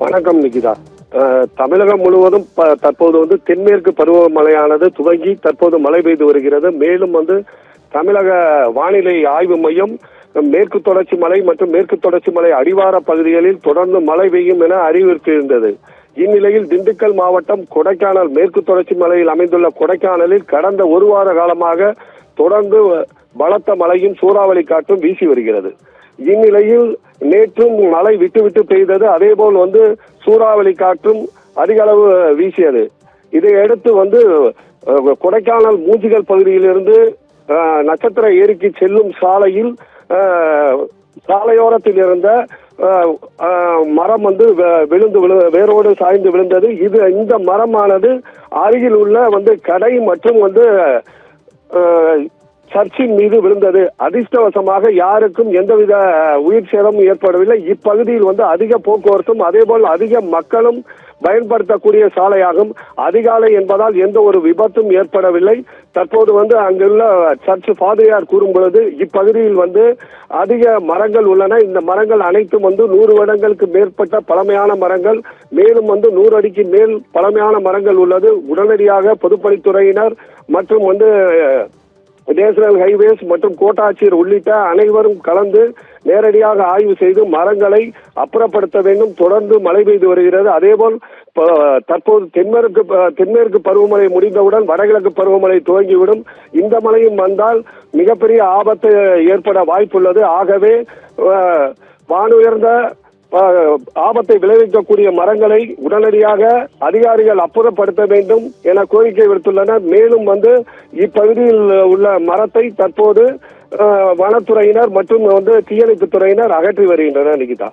வணக்கம் நிகிதா. தமிழகம் முழுவதும் தற்போது தென்மேற்கு பருவமழையானது துவங்கி தற்போது மழை பெய்து வருகிறது. மேலும் தமிழக வானிலை ஆய்வு மையம் மேற்கு தொடர்ச்சி மலை மற்றும் மேற்கு தொடர்ச்சி மலை அடிவார பகுதிகளில் தொடர்ந்து மழை பெய்யும் என அறிவித்திருந்தது. இந்நிலையில் திண்டுக்கல் மாவட்டம் கொடைக்கானல் மேற்கு தொடர்ச்சி மலையில் அமைந்துள்ள கொடைக்கானலில் கடந்த ஒரு வார காலமாக தொடர்ந்து பலத்த மழையும் சூறாவளி காற்றும் வீசி வருகிறது. இந்நிலையில் நேற்றும் மழை விட்டு பெய்தது. அதேபோல் சூறாவளி காற்றும் அதிக அளவு வீசியது. இதையடுத்து கொடைக்கானல் மூஞ்சிகள் பகுதியிலிருந்து நட்சத்திர ஏரிக்கு செல்லும் சாலையில் சாலையோரத்தில் இருந்த மரம் விழுந்து வேரோடு சாய்ந்து விழுந்தது. இந்த மரமானது அருகில் உள்ள கடை மற்றும் சர்ச்சின் மீது விழுந்தது. அதிர்ஷ்டவசமாக யாருக்கும் எந்தவித உயிர் சேதமும் ஏற்படவில்லை. இப்பகுதியில் அதிக போக்குவரத்தும் அதேபோல் அதிக மக்களும் பயன்படுத்தக்கூடிய சாலையாகும். அதிகாலை என்பதால் எந்த ஒரு விபத்தும் ஏற்படவில்லை. தற்போது அங்குள்ள சர்ச் பாதிரியார் கூறும் பொழுது இப்பகுதியில் அதிக மரங்கள் உள்ளன. இந்த மரங்கள் அனைத்தும் 100 வருடங்களுக்கு மேற்பட்ட பழமையான மரங்கள். மேலும் 100 அடிக்கு மேல் பழமையான மரங்கள் உள்ளது. உடனடியாக பொதுப்பணித்துறையினர் மற்றும் நேஷனல் ஹைவேஸ் மற்றும் கோட்டாட்சியர் உள்ளிட்ட அனைவரும் கலந்து நேரடியாக ஆய்வு செய்து மரங்களை அப்புறப்படுத்த வேண்டும். தொடர்ந்து மழை பெய்து வருகிறது. அதேபோல் தற்போது தென்மேற்கு பருவமழை முடிந்தவுடன் வடகிழக்கு பருவமழை துவங்கிவிடும். இந்த மழையும் வந்தால் மிகப்பெரிய ஆபத்து ஏற்பட வாய்ப்புள்ளது. ஆகவே வானுயர்ந்த ஆபத்தை விளைவிக்கக்கூடிய மரங்களை உடனடியாக அதிகாரிகள் அப்புறப்படுத்த வேண்டும் என கோரிக்கை விடுத்துள்ளனர். மேலும் இப்பகுதியில் உள்ள மரத்தை தற்போது வனத்துறையினர் மற்றும் தீயணைப்பு துறையினர் அகற்றி வருகின்றனர். நிகிதா.